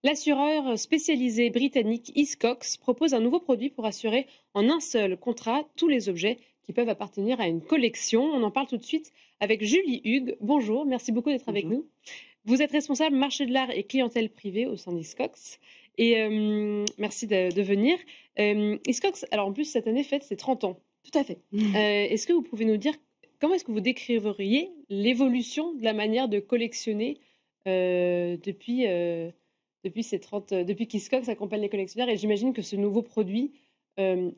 L'assureur spécialisé britannique Hiscox propose un nouveau produit pour assurer en un seul contrat tous les objets qui peuvent appartenir à une collection. On en parle tout de suite avec Julie Hugues. Bonjour, merci beaucoup d'être avec nous. Vous êtes responsable marché de l'art et clientèle privée au sein d'Hiscox. Et merci de venir. Hiscox, alors en plus cette année fête ses 30 ans. Tout à fait. Est-ce que vous pouvez nous dire comment est-ce que vous décriveriez l'évolution de la manière de collectionner depuis qu'Hiscox accompagne les collectionneurs, et j'imagine que ce nouveau produit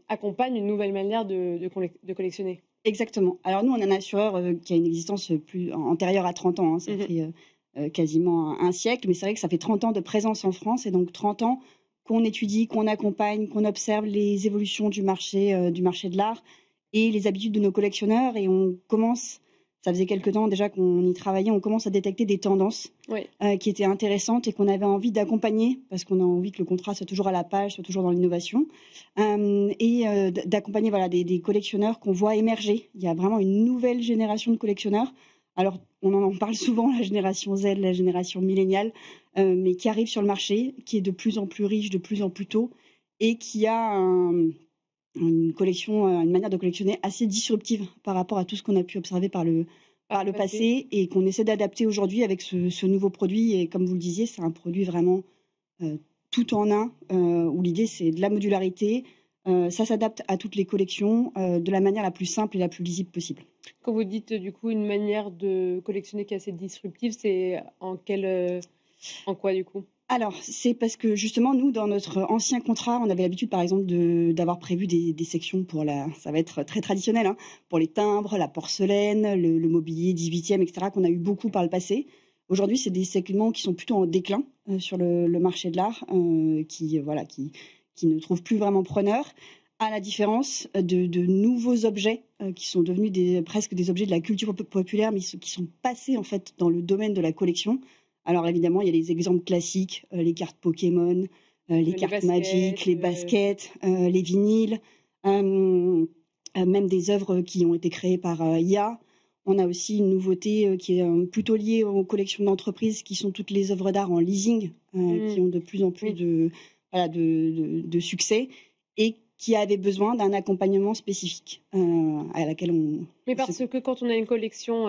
accompagne une nouvelle manière de collectionner. Exactement. Alors nous, on a un assureur qui a une existence plus antérieure à 30 ans. Hein. Ça fait quasiment un siècle, mais c'est vrai que ça fait 30 ans de présence en France, et donc 30 ans qu'on étudie, qu'on accompagne, qu'on observe les évolutions du marché de l'art et les habitudes de nos collectionneurs. Et on commence, ça faisait quelque temps déjà qu'on y travaillait, on commence à détecter des tendances qui étaient intéressantes et qu'on avait envie d'accompagner, parce qu'on a envie que le contrat soit toujours à la page, soit toujours dans l'innovation, et d'accompagner des collectionneurs qu'on voit émerger. Il y a vraiment une nouvelle génération de collectionneurs. Alors, on en parle souvent, la génération Z, la génération milléniale, mais qui arrive sur le marché, qui est de plus en plus riche, de plus en plus tôt, et qui a une manière de collectionner assez disruptive par rapport à tout ce qu'on a pu observer par le passé, et qu'on essaie d'adapter aujourd'hui avec ce nouveau produit. Et comme vous le disiez, c'est un produit vraiment tout en un, où l'idée c'est de la modularité. Ça s'adapte à toutes les collections de la manière la plus simple et la plus lisible possible. Quand vous dites du coup une manière de collectionner qui est assez disruptive, c'est en quoi du coup ? Alors, c'est parce que justement, nous, dans notre ancien contrat, on avait l'habitude, par exemple, d'avoir prévu des sections ça va être très traditionnel, hein, pour les timbres, la porcelaine, le mobilier 18e, etc., qu'on a eu beaucoup par le passé. Aujourd'hui, c'est des segments qui sont plutôt en déclin sur le marché de l'art, qui ne trouvent plus vraiment preneur, à la différence de nouveaux objets qui sont devenus presque des objets de la culture populaire, mais qui sont passés en fait dans le domaine de la collection. Alors évidemment, il y a les exemples classiques, les cartes Pokémon, les cartes Magic, les baskets, les vinyles, même des œuvres qui ont été créées par IA. On a aussi une nouveauté qui est plutôt liée aux collections d'entreprises, qui sont toutes les œuvres d'art en leasing, qui ont de plus en plus de succès, et qui avaient besoin d'un accompagnement spécifique à laquelle on... Mais parce que quand on a une collection,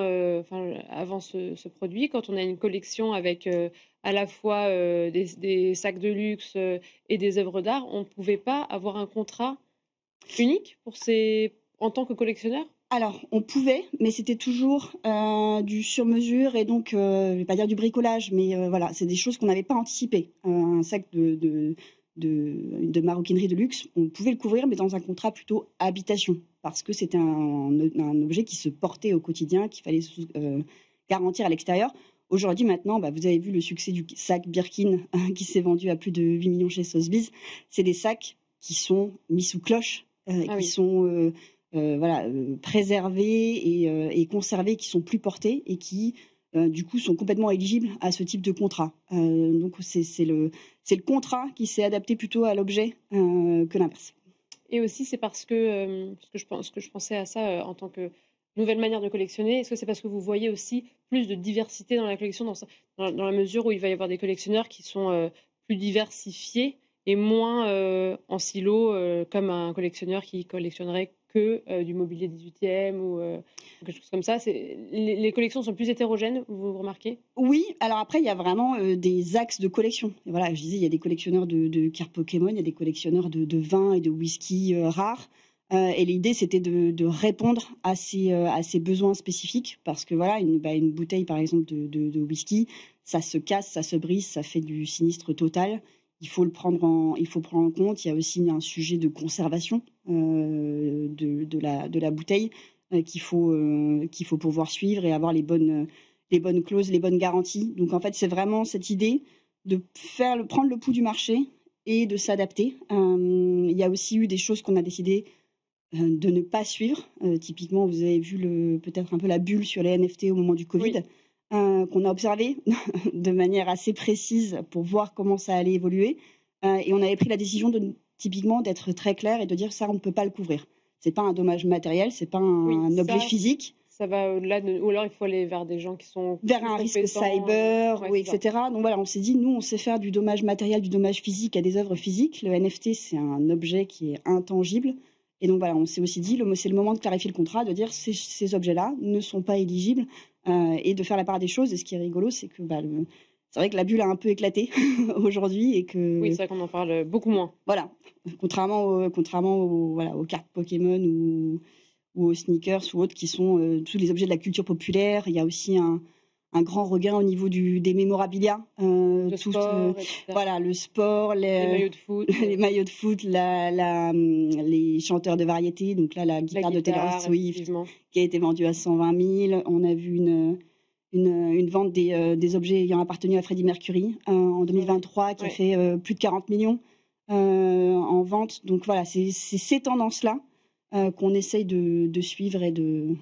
avant ce produit, quand on a une collection avec à la fois des sacs de luxe et des œuvres d'art, on ne pouvait pas avoir un contrat unique en tant que collectionneur ? Alors, on pouvait, mais c'était toujours du sur-mesure, et donc, je ne vais pas dire du bricolage, mais voilà, c'est des choses qu'on n'avait pas anticipées. Un sac de maroquinerie de luxe, on pouvait le couvrir, mais dans un contrat plutôt habitation, parce que c'était un objet qui se portait au quotidien, qu'il fallait garantir à l'extérieur. Aujourd'hui, maintenant, vous avez vu le succès du sac Birkin qui s'est vendu à plus de 8 millions chez Sotheby's. C'est des sacs qui sont mis sous cloche, sont préservés et conservés, qui sont plus portés et qui du coup sont complètement éligibles à ce type de contrat. Donc c'est le contrat qui s'est adapté plutôt à l'objet que l'inverse. Et aussi c'est parce que je pensais à ça en tant que nouvelle manière de collectionner. Est-ce que c'est parce que vous voyez aussi plus de diversité dans la collection, dans la mesure où il va y avoir des collectionneurs qui sont plus diversifiés et moins en silo, comme un collectionneur qui collectionnerait que du mobilier 18e ou quelque chose comme ça. Les collections sont plus hétérogènes, vous remarquez ? Oui, alors après, il y a vraiment des axes de collection. Et voilà, je disais, il y a des collectionneurs de cartes Pokémon, il y a des collectionneurs de vins et de whisky rares. Et l'idée, c'était de répondre à ces besoins spécifiques, parce que voilà, une bouteille, par exemple, de whisky, ça se casse, ça se brise, ça fait du sinistre total. Il faut prendre en compte. Il y a aussi un sujet de conservation de la bouteille qu'il faut pouvoir suivre et avoir les bonnes clauses, les bonnes garanties. Donc en fait, c'est vraiment cette idée de prendre le pouls du marché et de s'adapter. Il y a aussi eu des choses qu'on a décidé de ne pas suivre. Typiquement, vous avez vu peut-être un peu la bulle sur les NFT au moment du Covid. Oui. Qu'on a observé de manière assez précise pour voir comment ça allait évoluer. Et on avait pris la décision typiquement d'être très clair et de dire ça, on ne peut pas le couvrir. C'est pas un dommage matériel, c'est pas un objet physique. ça va au-delà ou alors il faut aller vers des gens qui sont vers un risque cyber, ouais, etc. Donc voilà, on s'est dit, nous, on sait faire du dommage matériel, du dommage physique à des œuvres physiques. Le NFT, c'est un objet qui est intangible. Et donc voilà, on s'est aussi dit, c'est le moment de clarifier le contrat, de dire ces objets-là ne sont pas éligibles et de faire la part des choses. Et ce qui est rigolo, c'est que c'est vrai que la bulle a un peu éclaté aujourd'hui et que oui, c'est vrai qu'on en parle beaucoup moins. Voilà, contrairement aux cartes Pokémon ou aux sneakers ou autres qui sont tous les objets de la culture populaire. Il y a aussi un grand regain au niveau des mémorabilia. Le sport, voilà, le sport, les maillots de foot, les maillots de foot, les chanteurs de variété. Donc là, la guitare de Taylor Swift qui a été vendue à 120 000. On a vu une vente des objets ayant appartenu à Freddie Mercury en 2023 qui a fait plus de 40 millions en vente. Donc voilà, c'est ces tendances-là qu'on essaye de suivre et de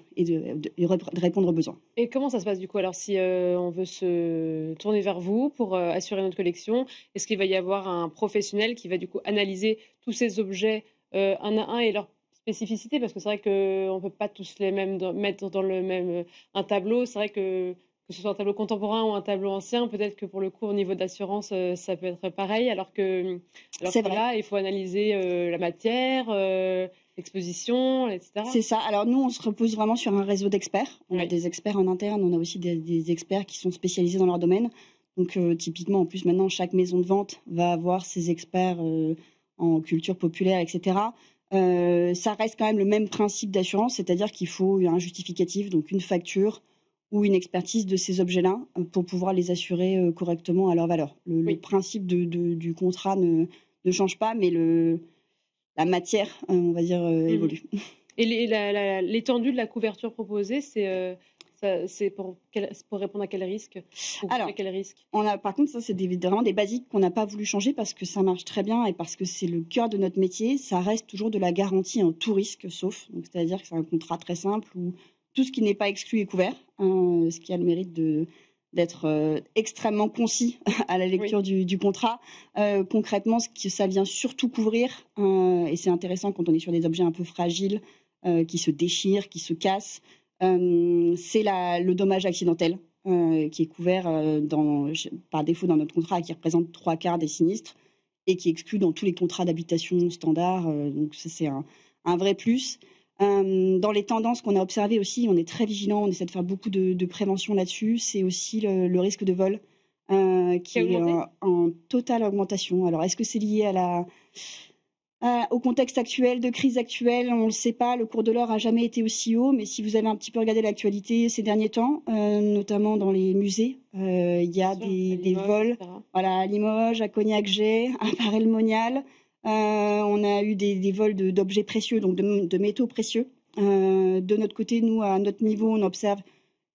répondre aux besoins. Et comment ça se passe du coup? Alors si on veut se tourner vers vous pour assurer notre collection, est-ce qu'il va y avoir un professionnel qui va du coup analyser tous ces objets un à un et leurs spécificités? Parce que c'est vrai qu'on ne peut pas tous les mêmes mettre dans le même un tableau. C'est vrai que ce soit un tableau contemporain ou un tableau ancien, peut-être que pour le coup, au niveau d'assurance, ça peut être pareil, alors que là, il faut analyser la matière, l'exposition, etc. C'est ça. Alors nous, on se repose vraiment sur un réseau d'experts. On a des experts en interne, on a aussi des experts qui sont spécialisés dans leur domaine. Donc typiquement, en plus, maintenant, chaque maison de vente va avoir ses experts en culture populaire, etc. Ça reste quand même le même principe d'assurance, c'est-à-dire qu'il faut un justificatif, donc une facture ou une expertise de ces objets-là pour pouvoir les assurer correctement à leur valeur. Le principe du contrat ne change pas, mais la matière, on va dire, évolue. Et l'étendue de la couverture proposée, c'est pour répondre à quel risque? Alors, par contre, ça, c'est vraiment des basiques qu'on n'a pas voulu changer parce que ça marche très bien et parce que c'est le cœur de notre métier. Ça reste toujours de la garantie en tout risque, sauf. Donc, c'est-à-dire que c'est un contrat très simple où tout ce qui n'est pas exclu est couvert, ce qui a le mérite d'être extrêmement concis à la lecture du contrat. Concrètement, ça vient surtout couvrir, et c'est intéressant quand on est sur des objets un peu fragiles, qui se déchirent, qui se cassent, c'est le dommage accidentel qui est couvert par défaut dans notre contrat, qui représente 3/4 des sinistres et qui est exclu dans tous les contrats d'habitation standards. Donc ça, c'est un vrai plus. Dans les tendances qu'on a observées aussi, on est très vigilant, on essaie de faire beaucoup de prévention là-dessus. C'est aussi le risque de vol qui est en totale augmentation. Alors, est-ce que c'est lié au contexte actuel, de crise actuelle? On ne le sait pas. Le cours de l'or n'a jamais été aussi haut, mais si vous avez un petit peu regardé l'actualité ces derniers temps, notamment dans les musées, il y a des vols à Limoges, à Cognac-Jay, à Paray-le-Monial. On a eu des vols d'objets précieux, donc de métaux précieux. De notre côté, nous, à notre niveau, on observe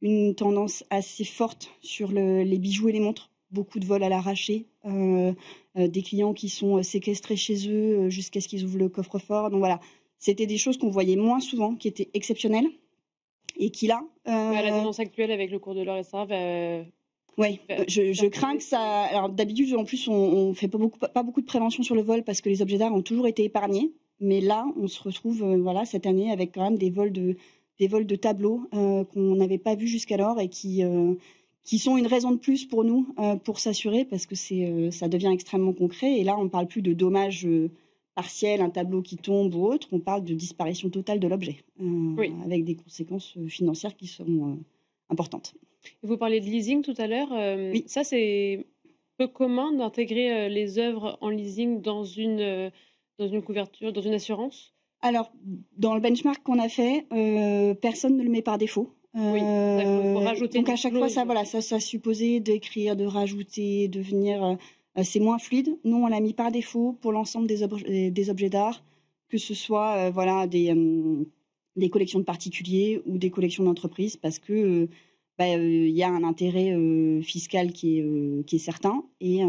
une tendance assez forte sur les bijoux et les montres. Beaucoup de vols à l'arraché, des clients qui sont séquestrés chez eux jusqu'à ce qu'ils ouvrent le coffre-fort. Donc voilà, c'était des choses qu'on voyait moins souvent, qui étaient exceptionnelles et qui là... la tendance actuelle avec le cours de l'or et ça oui, je crains que ça... Alors d'habitude, en plus, on fait pas beaucoup de prévention sur le vol parce que les objets d'art ont toujours été épargnés. Mais là, on se retrouve cette année avec quand même des vols de tableaux qu'on n'avait pas vus jusqu'alors et qui sont une raison de plus pour nous pour s'assurer parce que ça devient extrêmement concret. Et là, on ne parle plus de dommages partiels, un tableau qui tombe ou autre. On parle de disparition totale de l'objet avec des conséquences financières qui seront importantes. Vous parliez de leasing tout à l'heure. Oui. Ça, c'est peu commun d'intégrer les œuvres en leasing dans une couverture, dans une assurance? Alors, dans le benchmark qu'on a fait, personne ne le met par défaut. Oui, il faut rajouter. Donc à chaque fois, ça supposait d'écrire, de rajouter, de venir. C'est moins fluide. Nous, on l'a mis par défaut pour l'ensemble des objets d'art, que ce soit des collections de particuliers ou des collections d'entreprises, parce que y a un intérêt fiscal qui est certain et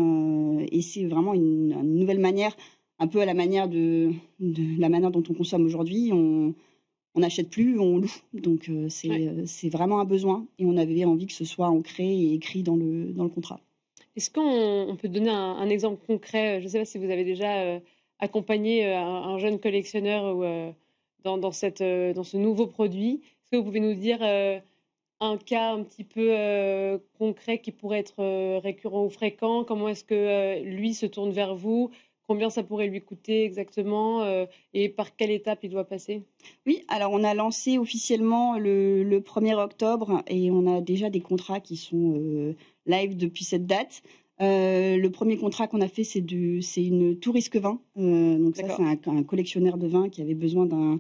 c'est vraiment une nouvelle manière, un peu à la manière de la manière dont on consomme aujourd'hui. On n'achète plus, on loue. Donc c'est vraiment un besoin et on avait envie que ce soit ancré et écrit dans le contrat. Est-ce qu'on peut donner un exemple concret? Je ne sais pas si vous avez déjà accompagné un jeune collectionneur dans ce nouveau produit. Est-ce que vous pouvez nous dire un cas un petit peu concret qui pourrait être récurrent ou fréquent? Comment est-ce que lui se tourne vers vous? Combien ça pourrait lui coûter exactement et par quelle étape il doit passer? Oui, alors on a lancé officiellement le 1er octobre et on a déjà des contrats qui sont live depuis cette date. Le premier contrat qu'on a fait, c'est une Tourisque Vin. Donc ça, c'est un collectionneur de vin qui avait besoin d'un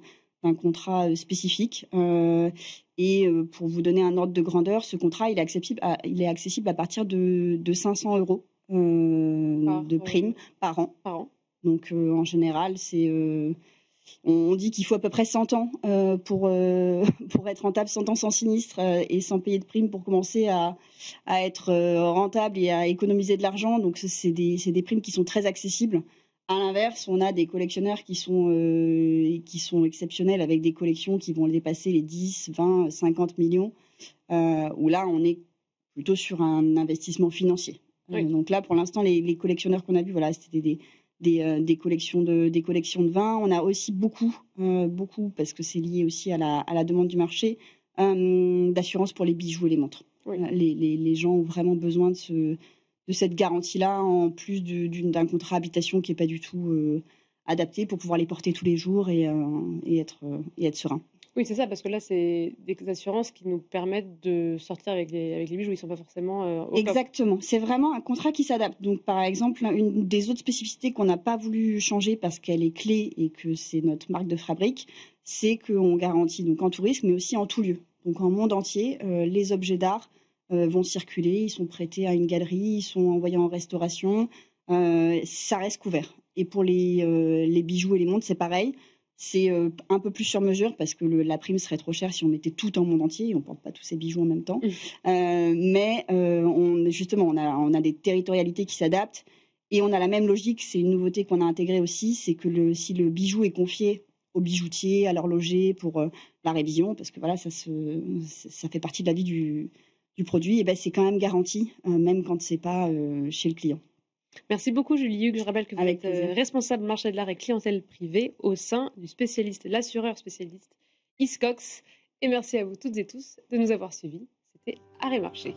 contrat spécifique. Et pour vous donner un ordre de grandeur, ce contrat, il est accessible à partir de 500 euros de prime par an. Donc en général, on dit qu'il faut à peu près 100 ans pour être rentable, 100 ans sans sinistre et sans payer de prime pour commencer à être rentable et à économiser de l'argent. Donc c'est des primes qui sont très accessibles. À l'inverse, on a des collectionneurs qui sont exceptionnels avec des collections qui vont dépasser les 10, 20, 50 millions, où là, on est plutôt sur un investissement financier. Oui. Donc là, pour l'instant, les collectionneurs qu'on a vus, voilà, c'était des collections de vin. On a aussi beaucoup, parce que c'est lié aussi à la demande du marché, d'assurance pour les bijoux et les montres. Oui. Les gens ont vraiment besoin de cette garantie-là, en plus d'un contrat habitation qui n'est pas du tout adapté pour pouvoir les porter tous les jours et être serein. Oui, c'est ça, parce que là, c'est des assurances qui nous permettent de sortir avec les bijoux. Ils ne sont pas forcément au Exactement. C'est vraiment un contrat qui s'adapte. Donc, par exemple, une des autres spécificités qu'on n'a pas voulu changer parce qu'elle est clé et que c'est notre marque de fabrique, c'est qu'on garantit donc en tourisme, mais aussi en tout lieu. Donc, en monde entier, les objets d'art vont circuler, ils sont prêtés à une galerie, ils sont envoyés en restauration, ça reste couvert. Et pour les bijoux et les montres, c'est pareil. C'est un peu plus sur mesure parce que la prime serait trop chère si on mettait tout en monde entier et on ne porte pas tous ces bijoux en même temps. Mais justement, on a des territorialités qui s'adaptent et on a la même logique. C'est une nouveauté qu'on a intégrée aussi, c'est que si le bijou est confié au bijoutier, à l'horloger pour la révision, parce que voilà, ça fait partie de la vie du produit, et ben c'est quand même garanti, même quand c'est pas chez le client. Merci beaucoup Julie Hugues. Je rappelle que vous êtes responsable marché de l'art et clientèle privée au sein du l'assureur spécialiste Hiscox. Et merci à vous toutes et tous de nous avoir suivis. C'était Arrêt Marché.